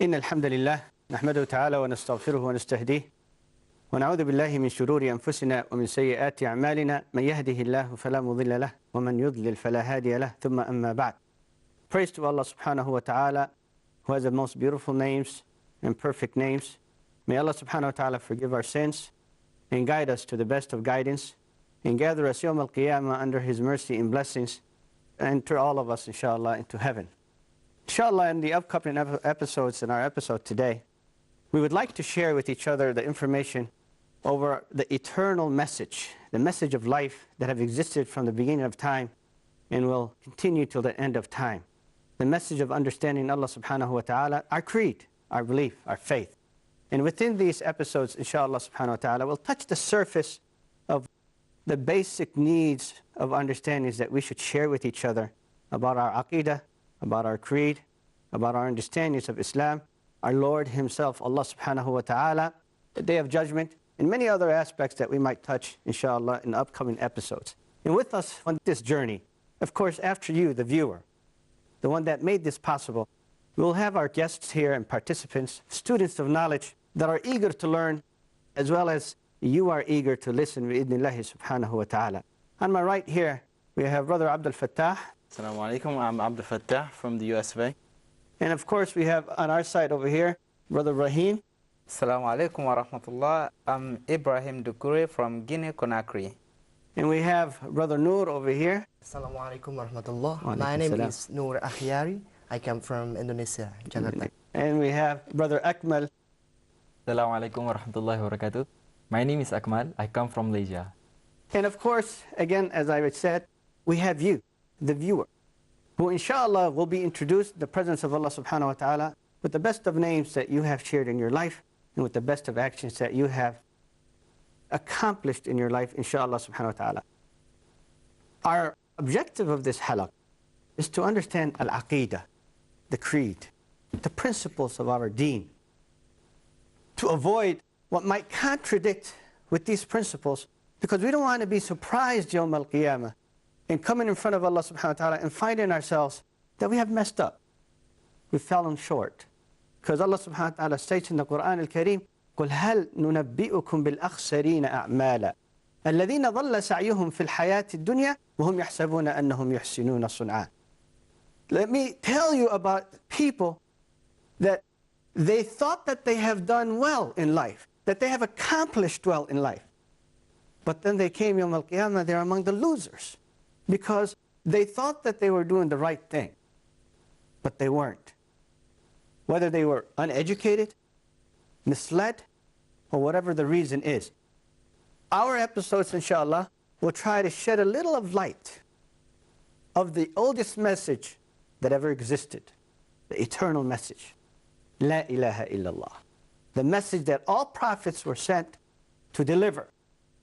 إن الحمد لله نحمده تعالى ونستغفره ونستهديه ونعوذ بالله من شرور أنفسنا ومن سيئات أعمالنا من يهده الله فلا مضل له ومن يضلل فلا هادي له ثم أما بعد. Praise to Allah subhanahu wa ta'ala, who has the most beautiful names and perfect names. May Allah subhanahu wa ta'ala forgive our sins and guide us to the best of guidance and gather us yawm al-qiyamah under His mercy and blessings and enter all of us inshallah into heaven. Inshallah, in the upcoming episodes, in our episode today, we would like to share with each other the information over the eternal message, the message of life that have existed from the beginning of time and will continue till the end of time. The message of understanding Allah subhanahu wa ta'ala, our creed, our belief, our faith. And within these episodes, inshallah subhanahu wa ta'ala, we'll touch the surface of the basic needs of understandings that we should share with each other about our aqidah, about our creed, about our understandings of Islam, our Lord Himself, Allah subhanahu wa ta'ala, the Day of Judgment, and many other aspects that we might touch, inshallah, in upcoming episodes. And with us on this journey, of course, after you, the viewer, the one that made this possible, we'll have our guests here and participants, students of knowledge that are eager to learn, as well as you are eager to listen, bi'idhnillahi subhanahu wa ta'ala. On my right here, we have Brother Abdul Fattah. Assalamu alaikum, I'm Abdul Fattah from the US of A. And of course, we have on our side over here, Brother Rahim. Assalamu alaikum wa rahmatullah. I'm Ibrahim Dukure from Guinea Conakry. And we have Brother Noor over here. Assalamu alaikum wa rahmatullah. My name is Noor Akhyari. I come from Indonesia, Jakarta. And we have Brother Akmal. Assalamu alaikum wa rahmatullahi wa barakatuh. My name is Akmal. I come from Malaysia. And of course, again, as I said, we have you, the viewer, who inshallah will be introduced in the presence of Allah subhanahu wa ta'ala with the best of names that you have shared in your life and with the best of actions that you have accomplished in your life, inshallah subhanahu wa ta'ala. Our objective of this halaq is to understand al-aqidah, the creed, the principles of our deen, to avoid what might contradict with these principles, because we don't want to be surprised yawm al-qiyamah and coming in front of Allah subhanahu wa ta'ala and finding ourselves that we have messed up. We've fallen short. Because Allah subhanahu wa ta'ala states in the Quran al-Kareem, قُلْ هَلْ نُنَبِّئُكُمْ بِالْأَخْسَرِينَ أَعْمَالًا الَّذِينَ ضَلَّ سَعْيُهُمْ فِي الْحَيَاةِ الدُّنْيَا وَهُمْ يَحْسَبُونَ أَنَّهُمْ يُحْسِنُونَ صُنْعًا. Let me tell you about people that they thought that they have done well in life, that they have accomplished well in life. But then they came yawm al-qiyamah, they're among the losers, because they thought that they were doing the right thing, but they weren't. Whether they were uneducated, misled, or whatever the reason is. Our episodes, inshallah, will try to shed a little of light of the oldest message that ever existed, the eternal message, La ilaha illallah, the message that all prophets were sent to deliver.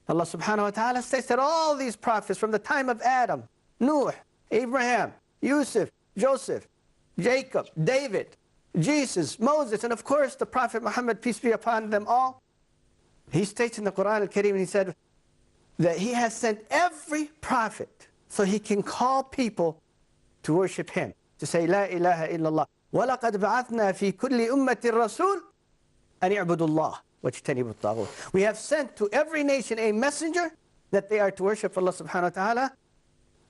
Allah subhanahu wa ta'ala states that all these prophets from the time of Adam, Nuh, Abraham, Yusuf, Joseph, Jacob, David, Jesus, Moses, and of course the Prophet Muhammad, peace be upon them all, he states in the Quran al-Kareem, he said that he has sent every prophet so he can call people to worship him, to say La ilaha illallah. وَلَقَدْ بَعَثْنَا فِي كُلِّ أُمَّةٍ رَسُولٍ أَنِ اعْبُدُوا اللَّهِ وَاجْتَنِبُوا الطَّاغُوتَ. We have sent to every nation a messenger that they are to worship Allah subhanahu wa ta'ala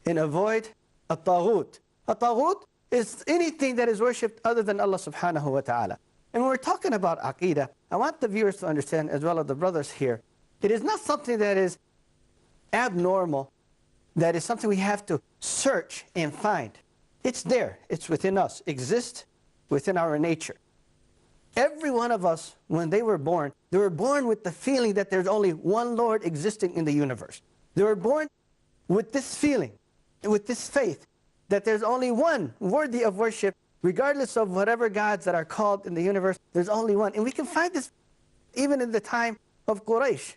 and avoid at-taghut. At-taghut is anything that is worshipped other than Allah subhanahu wa ta'ala. And when we're talking about aqidah, I want the viewers to understand, as well as the brothers here, it is not something that is abnormal, that is something we have to search and find. It's there, it's within us, exists within our nature. Every one of us, when they were born with the feeling that there's only one Lord existing in the universe. They were born with this feeling, with this faith, that there's only one worthy of worship, regardless of whatever gods that are called in the universe, there's only one. And we can find this even in the time of Quraysh.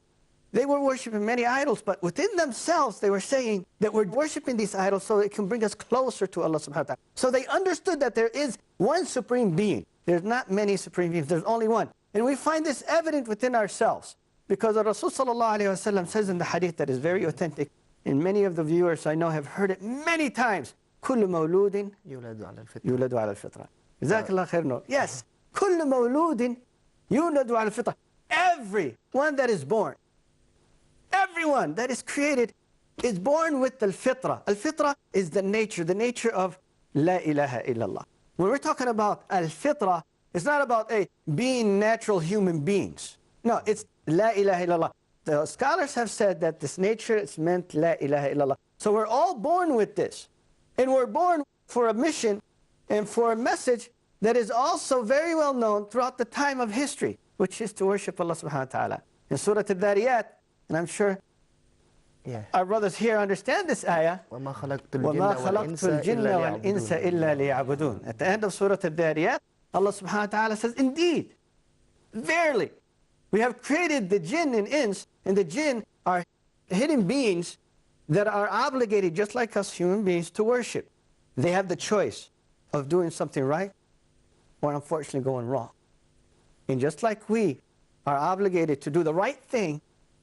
They were worshiping many idols, but within themselves they were saying that we're worshiping these idols so it can bring us closer to Allah subhanahu wa ta'ala. So they understood that there is one supreme being. There's not many supreme beings, there's only one. And we find this evident within ourselves, because the Rasul sallallahu alayhi wa sallam says in the hadith that is very authentic, and many of the viewers I know have heard it many times, كل مولود يولد على الفطرة. جزاك الله خير. Yes, كل مولود يولد على الفطرة. Everyone that is born, everyone that is created is born with the fitra. Al-fitra is the nature of La ilaha illallah. When we're talking about al-fitra, it's not about being natural human beings. No, it's La ilaha illallah. The scholars have said that this nature is meant La ilaha illallah. So we're all born with this. And we're born for a mission and for a message that is also very well known throughout the time of history, which is to worship Allah subhanahu wa ta'ala. In Surah Al-Dhariyat, and I'm sure our brothers here understand this ayah, وَمَا خَلَقْتُ الْجِنَّ وَالْإِنسَ إِلَّا لِيَعْبُدُونَ. At the end of Surah Al-Dhariyat, Allah subhanahu wa ta'ala says, indeed, verily, we have created the jinn and ins, and the jinn are hidden beings that are obligated, just like us human beings, to worship. They have the choice of doing something right or unfortunately going wrong. And just like we are obligated to do the right thing,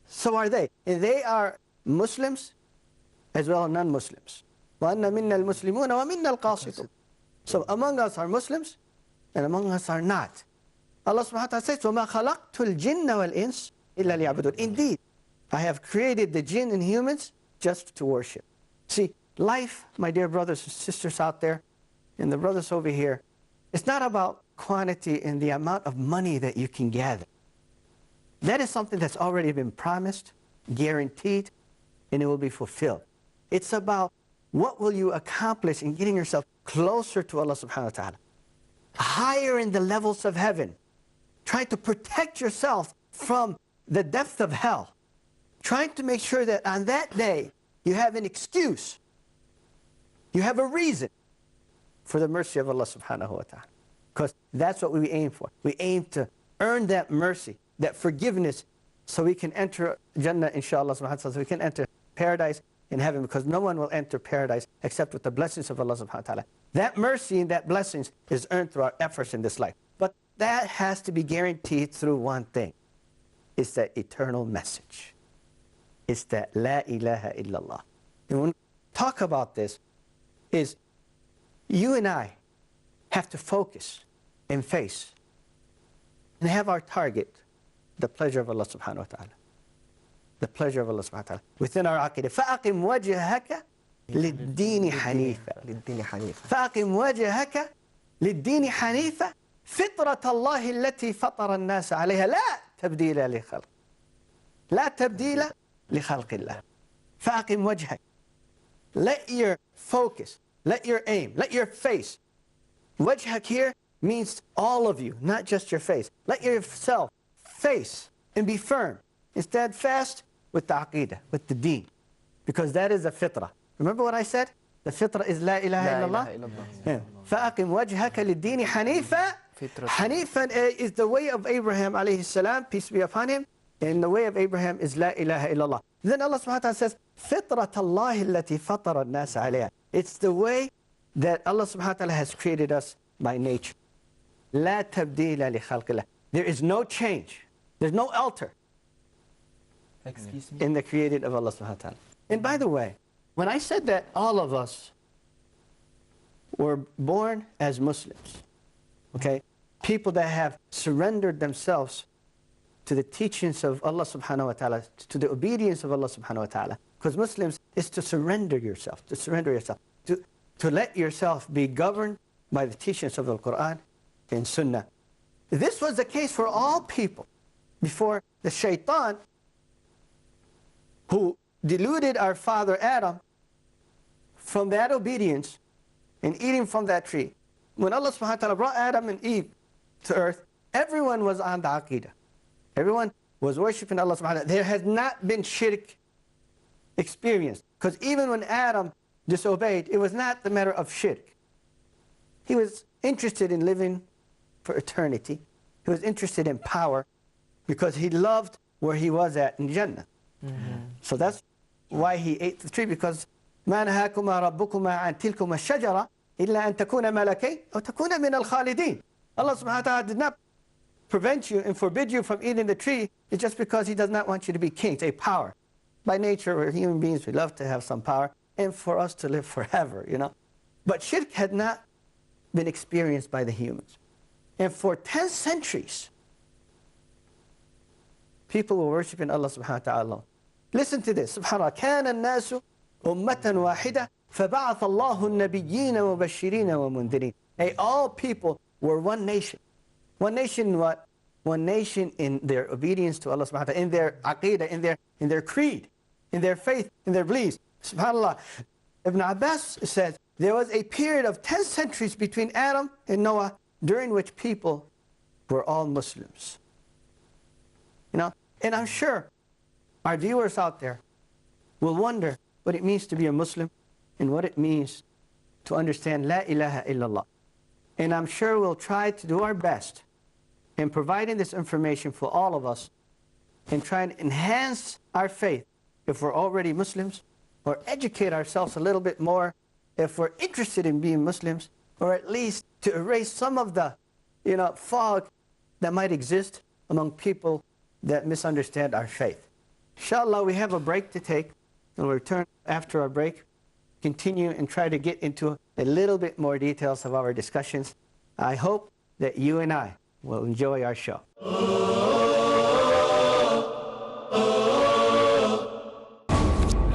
so are they. And they are Muslims as well as non-Muslims. وَأَنَّ مِنَّا الْمُسْلِمُونَ وَمِنَّا الْقَاسِطُونَ. So among us are Muslims and among us are not. Allah subhanahu wa ta'ala says, وَمَا خَلَقْتُ الْجِنَّ وَالْإِنسِ إِلَّا لِيَعْبُدُونَ. Indeed, I have created the jinn and humans just to worship. See, life, my dear brothers and sisters out there, and the brothers over here, it's not about quantity and the amount of money that you can gather. That is something that's already been promised, guaranteed, and it will be fulfilled. It's about what will you accomplish in getting yourself closer to Allah subhanahu wa ta'ala, higher in the levels of heaven, trying to protect yourself from the depth of hell, trying to make sure that on that day you have an excuse, you have a reason for the mercy of Allah subhanahu wa ta'ala. Because that's what we aim for. We aim to earn that mercy, that forgiveness, so we can enter Jannah, inshallah subhanahu wa ta'ala, so we can enter paradise in heaven, because no one will enter paradise except with the blessings of Allah subhanahu wa ta'ala. That mercy and that blessings is earned through our efforts in this life. But that has to be guaranteed through one thing. It's that eternal message. It's that La ilaha illallah. And when we talk about this, is you and I have to focus and face and have our target, the pleasure of Allah subhanahu wa ta'ala. The pleasure of Allah subhanahu wa ta'ala. Within our aqidah. فَأَقِمْ وَجْهَكَ لِلدِّينِ حَنِيفًا. فَأَقِمْ وَجْهَكَ لِلدِّينِ حَنِيفًا فِطْرَةَ اللَّهِ الَّتِي فَطَرَ النَّاسَ عَلَيْهَا لَا تَبْدِيلَ لِخَلْقِ لا تبديل لخلق الله. فأقم وجهك. Let your focus, let your aim, let your face. Wajhak here means all of you, not just your face. Let yourself face and be firm and steadfast with the aqidah, with the deen. Because that is the fitrah. Remember what I said? The fitrah is La ilaha illallah. فأقم وجهك للدين حنيفا. Hanifan is the way of Abraham alayhi salam, peace be upon him. And the way of Abraham is La ilaha illallah. Then Allah subhanahu wa ta'ala says, فِطْرَةَ اللَّهِ الَّتِي فَطَرَ النَّاسَ عَلَيْهَا. It's the way that Allah subhanahu wa ta'ala has created us by nature. لَا تَبْدِيلَ لِخَلْقِ اللَّهِ. There is no change. There's no alter in the created of Allah subhanahu wa ta'ala. And by the way, when I said that all of us were born as Muslims, okay, people that have surrendered themselves to the teachings of Allah subhanahu wa ta'ala, to the obedience of Allah subhanahu wa ta'ala. Because Muslims is to surrender yourself, to let yourself be governed by the teachings of the Quran and Sunnah. This was the case for all people before the shaitan, who deluded our father Adam from that obedience and eating from that tree. When Allah subhanahu wa ta'ala brought Adam and Eve to earth, everyone was on the aqidah. Everyone was worshiping Allah subhanahu wa ta'ala. There has not been shirk experienced. Because even when Adam disobeyed, it was not the matter of shirk. He was interested in living for eternity. He was interested in power because he loved where he was at in Jannah. So that's why he ate the tree, because مَا نَهَاكُمَا رَبُّكُمَا عَنْ تِلْكُمَا الشَّجَرَةِ إِلَّا أَن تَكُونَ مَلَكَيْنِ أَوْ تَكُونَ مِنَ الْخَالِدِينَ. Allah subhanahu wa ta'ala did not prevent you and forbid you from eating the tree. It's just because he does not want you to be kings, a power. By nature, we're human beings, we love to have some power, and for us to live forever, you know. But shirk had not been experienced by the humans. And for 10 centuries, people were worshiping Allah subhanahu wa ta'ala. Listen to this. Subhanallah. كان الناس أمة واحدة فبعث الله النبيين وبشرين ومنذرين. Hey, all people were one nation. One nation in what? One nation in their obedience to Allah subhanahu wa ta'ala, in their aqidah, in their creed, in their faith, in their beliefs. SubhanAllah. Ibn Abbas says, there was a period of 10 centuries between Adam and Noah during which people were all Muslims. You know, and I'm sure our viewers out there will wonder what it means to be a Muslim and what it means to understand La ilaha illallah. And I'm sure we'll try to do our best in providing this information for all of us and try and enhance our faith if we're already Muslims, or educate ourselves a little bit more if we're interested in being Muslims, or at least to erase some of the, fog that might exist among people that misunderstand our faith. Inshallah, we have a break to take, and we'll return after our break, continue and try to get into a little bit more details of our discussions. I hope that you and I will enjoy our show.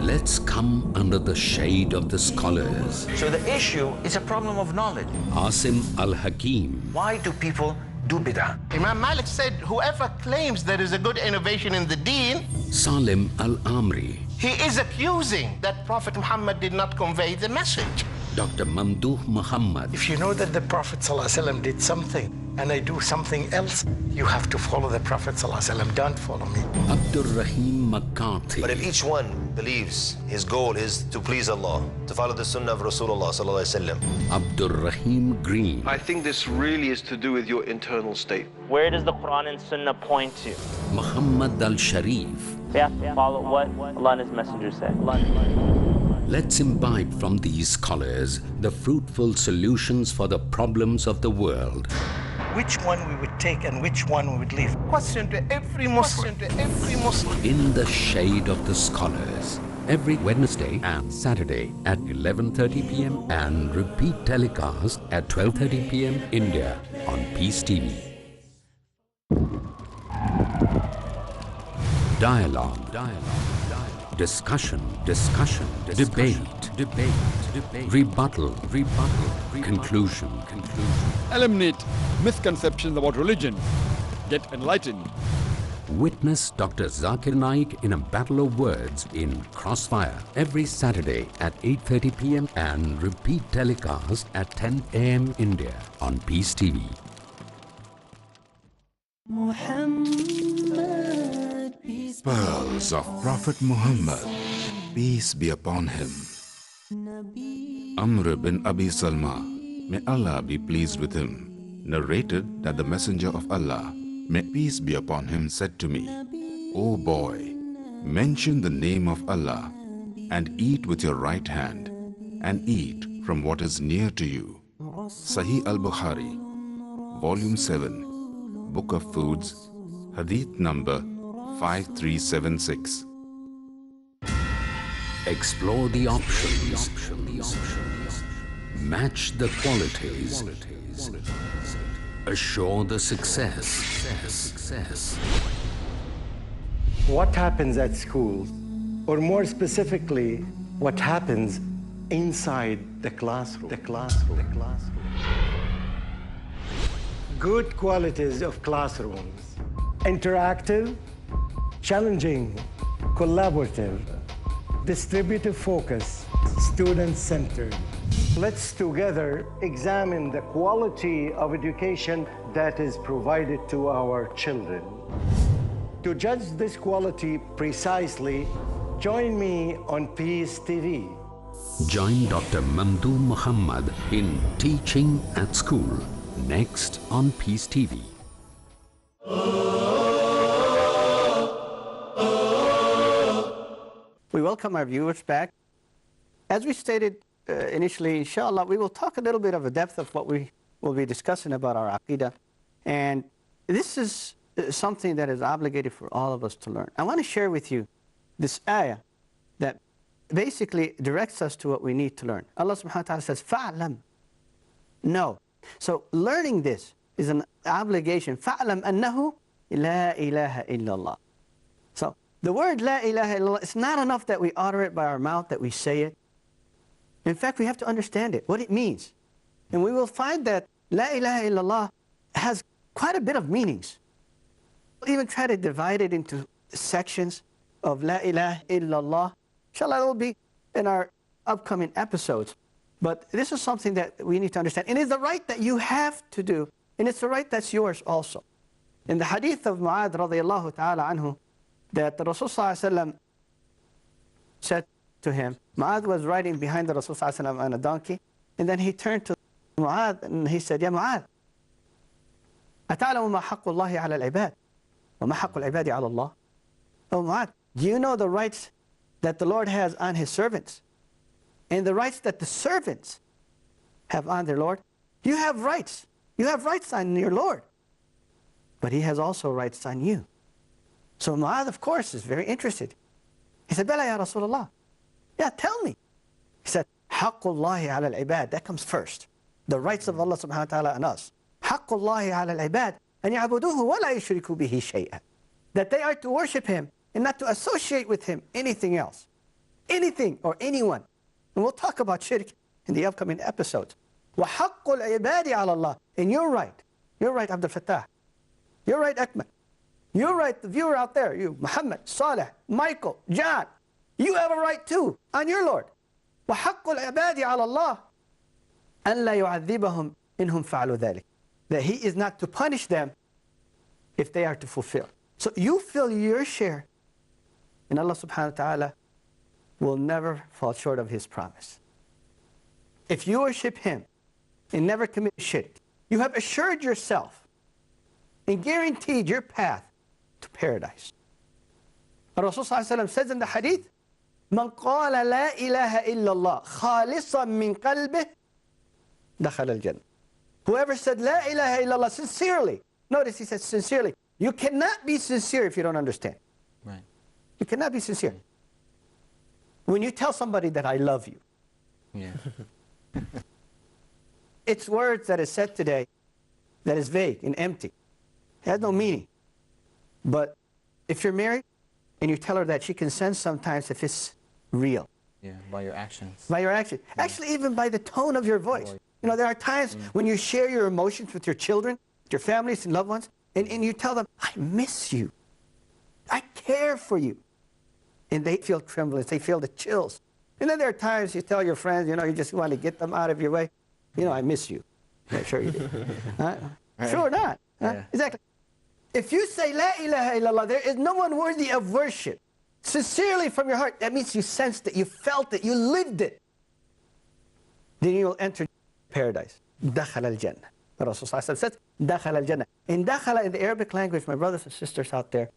Let's come under the shade of the scholars. So the issue is a problem of knowledge. Asim Al-Hakim. Why do people do bid'ah? Imam Malik said, whoever claims there is a good innovation in the deen, Salim Al-Amri. he is accusing that Prophet Muhammad did not convey the message. Dr. Mamdouh Muhammad. If you know that the Prophet ﷺ did something and I do something else, you have to follow the Prophet ﷺ. Don't follow me. Abdul Rahim McCarthy. But if each one believes his goal is to please Allah, to follow the sunnah of Rasulullah ﷺ. Abdul Rahim Green. I think this really is to do with your internal state. Where does the Quran and Sunnah point to? Muhammad Al-Sharif. We have to follow what Allah and His Messenger said. Let's imbibe from these scholars the fruitful solutions for the problems of the world. Which one we would take and which one we would leave? Question to every Muslim. In the shade of the scholars. Every Wednesday and Saturday at 11:30 p.m. and repeat telecast at 12:30 p.m. India on Peace TV. Dialogue. Discussion. Debate. Rebuttal. Conclusion. Eliminate misconceptions about religion. Get enlightened. Witness Dr. Zakir Naik in a battle of words in Crossfire every Saturday at 8:30 p.m. and repeat telecast at 10 a.m. India on Peace TV. Pearls of Prophet Muhammad, peace be upon him. Amr bin Abi Salma, may Allah be pleased with him, narrated that the Messenger of Allah, may peace be upon him, said to me, O boy, mention the name of Allah and eat with your right hand and eat from what is near to you. Sahih al-Bukhari, Volume 7, Book of Foods, Hadith number 5376. Explore the options. Match the qualities. Assure the success. What happens at schools, or more specifically, what happens inside the classroom? Good qualities of classrooms: interactive, challenging, collaborative, distributive focus, student-centered. Let's together examine the quality of education that is provided to our children. To judge this quality precisely, join me on Peace TV. Join Dr. Mamdouh Muhammad in Teaching at School, next on Peace TV. We welcome our viewers back. As we stated initially, inshallah, we will talk a little bit of a depth of what we will be discussing about our aqidah. And this is something that is obligated for all of us to learn. I want to share with you this ayah that basically directs us to what we need to learn. Allah subhanahu wa ta'ala says, fa'lam. No. So learning this is an obligation. فَعْلَمْ أَنَّهُ لَا إِلَهَ إِلَّا اللَّهِ. So the word La ilaha illallah, it's not enough that we utter it by our mouth, that we say it. In fact, we have to understand it, what it means. And we will find that La ilaha illallah has quite a bit of meanings. We'll even try to divide it into sections of La ilaha illallah. Inshallah, that will be in our upcoming episodes. But this is something that we need to understand. And it's the right that you have to do, and it's the right that's yours also. In the hadith of Mu'adh radiallahu ta'ala anhu, that the Rasul sallallahu alayhi wa sallam said to him, Mu'adh was riding behind the Rasul sallallahu alayhi wa sallam on a donkey, and then he turned to Mu'adh and he said, Ya Mu'adh, أَتَعْلَمُ مَا حَقُّ اللَّهِ عَلَى الْعِبَادِ وَمَا حَقُّ الْعِبَادِ عَلَى اللَّهِ. Oh Mu'adh, do you know the rights that the Lord has on His servants and the rights that the servants have on their Lord? You have rights. You have rights on your Lord. But He has also rights on you. So Mu'adh, of course, is very interested. He said, Bala ya Rasulullah. Yeah, tell me. He said, Haqqullahi ala al-ibad. That comes first. The rights of Allah subhanahu wa ta'ala on us. Haqqullahi ala al-ibad. An ya'buduhu wa la yushriku bihi shay'an. That they are to worship Him and not to associate with Him anything else. Anything or anyone. And we'll talk about shirk in the upcoming episodes. وَحَقُّ الْعِبَادِ عَلَى اللَّهِ. And you're right, Abdul Fattah. You're right, Akmal. You're right, the viewer out there, you, Muhammad, Saleh, Michael, John. You have a right too on your Lord. وَحَقُّ الْعِبَادِ عَلَى اللَّهِ أَنْ لَا يُعَذِّبَهُمْ إِنْهُمْ فَعَلُوا ذَلِكَ. That He is not to punish them if they are to fulfill. So you fill your share, and Allah subhanahu wa ta'ala will never fall short of His promise. If you worship Him and never commit shirk, you have assured yourself and guaranteed your path to paradise. Rasul sallallahu alayhi wa sallam says in the hadith, Man qala la ilaha illallah khalisan min qalbih dakhala al-jannah. Whoever said la ilaha illallah sincerely, notice he said sincerely. You cannot be sincere if you don't understand. Right. You cannot be sincere. When you tell somebody that I love you, Yeah. it's words that is said today that is vague and empty. It has no meaning. But if you're married and you tell her that, she can sense sometimes if it's real. Yeah, by your actions. By your actions. Yeah. Actually, even by the tone of your voice. You know, there are times when you share your emotions with your children, with your families and loved ones, and you tell them, I miss you. I care for you. And they feel tremblance. They feel the chills. And then there are times you tell your friends, you know, you just want to get them out of your way. You know, I miss you. Yeah, sure you do. Right. Sure not. Yeah. Exactly. If you say, La ilaha illallah, there is no one worthy of worship, sincerely from your heart, that means you sensed it, you felt it, you lived it. Then you will enter paradise. Dakhala al-jannah. The Rasul says, Dakhala al-jannah. In dakhala, in the Arabic language, my brothers and sisters out there,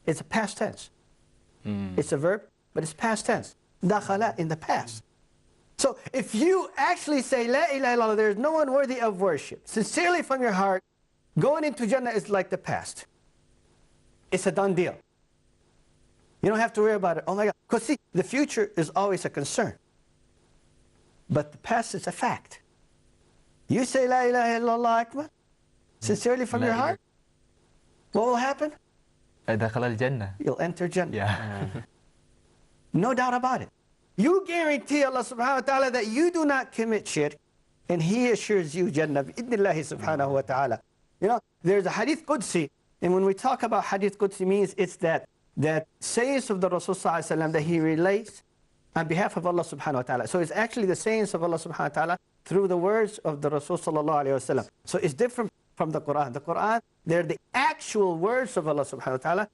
it's a past tense. It's a verb, but it's past tense. Dakhala, in the past. So if you actually say, La ilaha illallah, there is no one worthy of worship, sincerely from your heart, going into Jannah is like the past. It's a done deal. You don't have to worry about it. Oh my God. Because see, the future is always a concern. But the past is a fact. You say La ilaha illallah akbar, sincerely from your heart, what will happen? You'll enter Jannah. Yeah. No doubt about it. You guarantee Allah subhanahu wa ta'ala that you do not commit shirk, and He assures you Jannah bi'idnillahi subhanahu wa ta'ala. You know, there's a hadith Qudsi, and when we talk about hadith Qudsi, means it's that sayings of the Rasul sallallahu alaihi wasallam that he relates on behalf of Allah subhanahu wa ta'ala. So it's actually the sayings of Allah subhanahu wa ta'ala through the words of the Rasul sallallahu alaihi wasallam. So it's different from the Quran. The Quran, they're the actual words of Allah subhanahu wa ta'ala.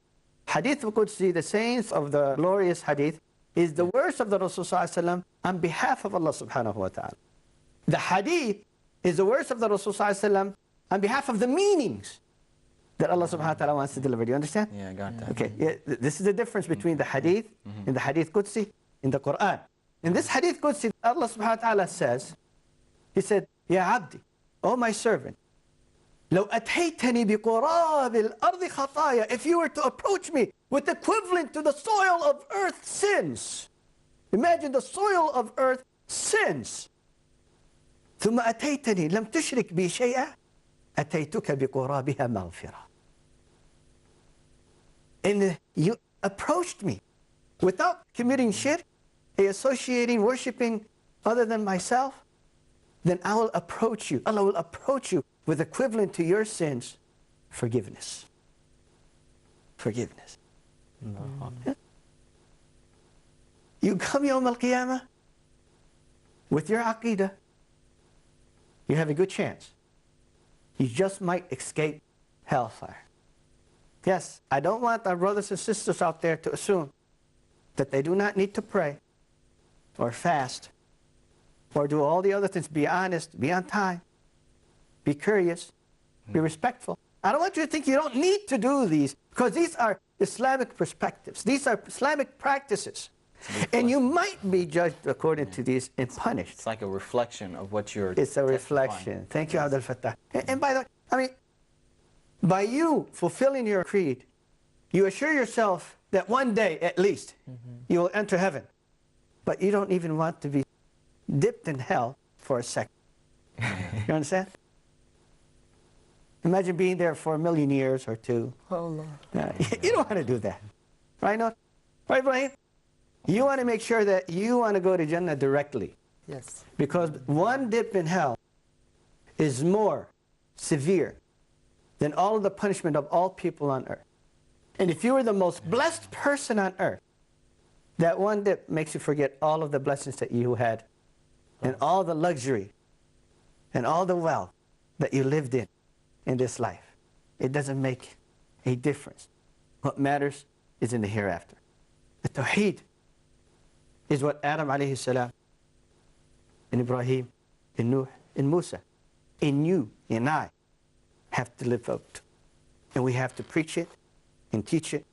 Hadith Qudsi, the sayings of the glorious hadith, is the words of the Rasul sallallahu alaihi wasallam on behalf of Allah subhanahu wa ta'ala. The hadith is the words of the Rasul sallallahu alaihi wasallam on behalf of the meanings that Allah subhanahu wa ta'ala wants to deliver. Do you understand? Yeah, I got that. Okay, yeah, this is the difference between the hadith and the hadith Qudsi in the Quran. In this hadith Qudsi, Allah subhanahu wa ta'ala says, He said, Ya abdi, oh my servant, لو أتيتني بقراب الأرض خطايا, if you were to approach me with equivalent to the soil of earth sins. Imagine the soil of earth sins. ثم أتيتني لم تشرك بي شيئا, أتيتك بقرابها مغفرة. And you approached me without committing shirk, associating, worshipping other than myself, then I will approach you. Allah will approach you with equivalent to your sins, forgiveness. Forgiveness. Yeah. You come Yawm al-Qiyamah with your aqidah, you have a good chance. You just might escape hellfire. Yes, I don't want our brothers and sisters out there to assume that they do not need to pray or fast or do all the other things. Be honest, be on time, be curious, be respectful. I don't want you to think you don't need to do these, because these are Islamic perspectives. These are Islamic practices. And you might be judged according to these and punished. It's like a reflection of what you're It's a reflection. Thank you, Abdul Fattah. And by the way, I mean, by you fulfilling your creed, you assure yourself that one day, at least, you will enter heaven. But you don't even want to be dipped in hell for a second. You understand? Imagine being there for 1,000,000 years or two. Oh, Lord. You don't want to do that. Right, no? Right, Ibrahim? You want to make sure that you want to go to Jannah directly. Yes. Because one dip in hell is more severe than all of the punishment of all people on earth. And if you were the most blessed person on earth, that one dip makes you forget all of the blessings that you had and all the luxury and all the wealth that you lived in this life. It doesn't make a difference. What matters is in the hereafter. The Tawheed is what Adam alayhi salam, and Ibrahim, and Nuh, and Musa, and you, and I, have to live out. And we have to preach it and teach it.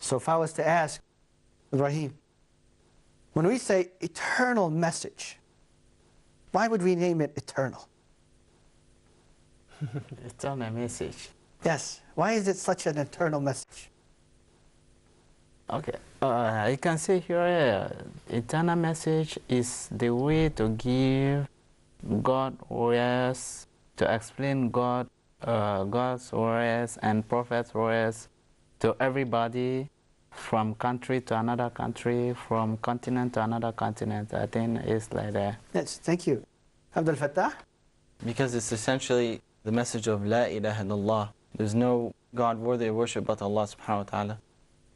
So if I was to ask Ibrahim, when we say eternal message, why would we name it eternal? Eternal message. Yes. Why is it such an eternal message? Okay. I can say here, eternal message is the way to give God words, to explain God's words and Prophet's words to everybody, from country to another country, from continent to another continent. I think it's like that. Yes, thank you. Abdul Fattah? Because it's essentially the message of La ilaha illallah. There's no God worthy of worship but Allah subhanahu wa ta'ala,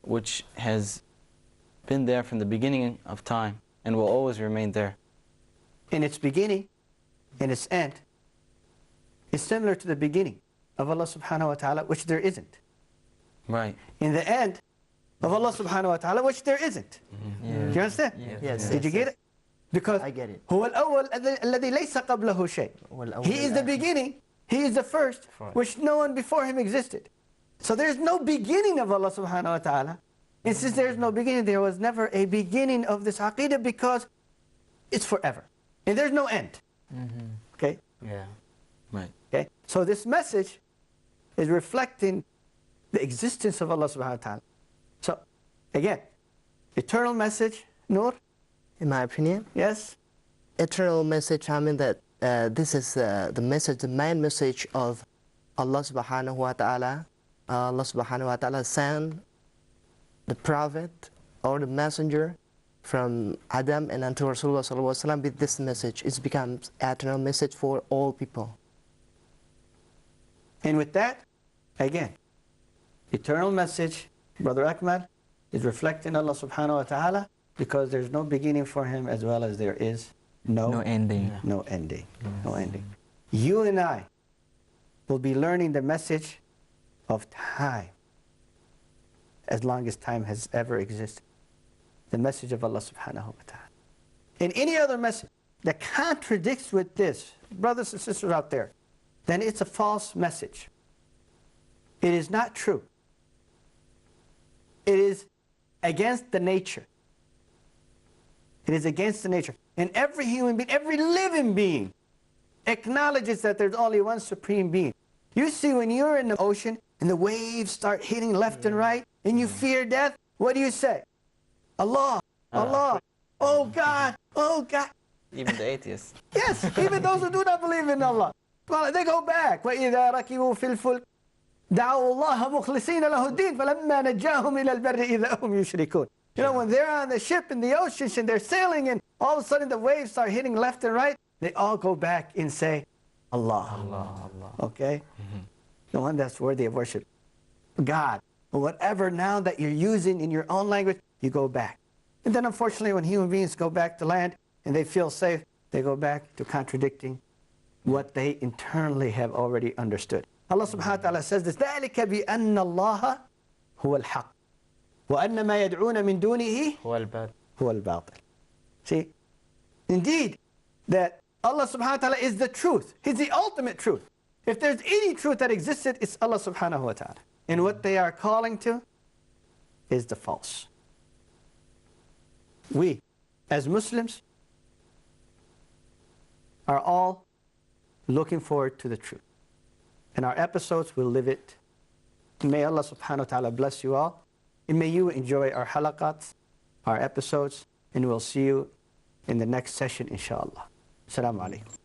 which has been there from the beginning of time and will always remain there. In its beginning and its end is similar to the beginning of Allah subhanahu wa ta'ala, which there isn't. Right. In the end of Allah subhanahu wa ta'ala, which there isn't. Do you understand? Yes. Did you get it? Because I get it. هو الأول الذي ليس قبله شيء. He is the beginning, He is the first, which no one before Him existed. So there's no beginning of Allah subhanahu wa ta'ala. And since there's no beginning, there was never a beginning of this aqidah, because it's forever. And there's no end. Okay? Yeah. Right. Okay? So this message is reflecting the existence of Allah subhanahu wa ta'ala. So, again, eternal message, Noor? In my opinion? Yes? Eternal message, I mean that this is the message, the main message of Allah subhanahu wa ta'ala. Allah subhanahu wa ta'ala sent the prophet or the messenger from Adam and unto Rasulullah sallallahu alaihi wasallam with this message. It becomes eternal message for all people. And with that, again, eternal message, Brother Akmal, is reflecting Allah subhanahu wa ta'ala, because there's no beginning for Him, as well as there is no ending. No ending. No ending. You and I will be learning the message of time, as long as time has ever existed. The message of Allah subhanahu wa ta'ala. And any other message that contradicts with this, brothers and sisters out there, then it's a false message. It is not true. It is against the nature. It is against the nature. And every human being, every living being, acknowledges that there's only one supreme being. You see, when you're in the ocean and the waves start hitting left and right, and you fear death, what do you say? Allah, Allah, oh God, oh God. Even the atheists. Yes, even those who do not believe in Allah. Well, they go back. وَإِذَا رَكِبُوا فِي الْفُلْكِ دَعَوُوا اللَّهَ مُخْلِصِينَ لَهُ الدِّينَ فَلَمَّا نَجَّاهُمْ إِلَى الْبَرِّ إِذَا هُمْ يُشْرِكُونَ. You know, when they're on the ship in the ocean and they're sailing and all of a sudden the waves start hitting left and right, they all go back and say, Allah. Allah, Allah. Okay? The one that's worthy of worship. God. Whatever now that you're using in your own language, you go back. And then unfortunately when human beings go back to land and they feel safe, they go back to contradicting what they internally have already understood. Allah subhanahu wa ta'ala says this, ذَلِكَ بِأَنَّ اللَّهَ هُوَ الْحَقِّ وَأَنَّ مَا يَدْعُونَ مِن دُونِهِ هُوَ الْبَاطِلِ. See, indeed, that Allah subhanahu wa ta'ala is the truth. He's the ultimate truth. If there's any truth that existed, it's Allah subhanahu wa ta'ala. And what they are calling to is the false. We, as Muslims, are all looking forward to the truth. And our episodes will live it. May Allah subhanahu wa ta'ala bless you all. And may you enjoy our halaqats, our episodes, and we'll see you in the next session, inshallah. Assalamu alaikum.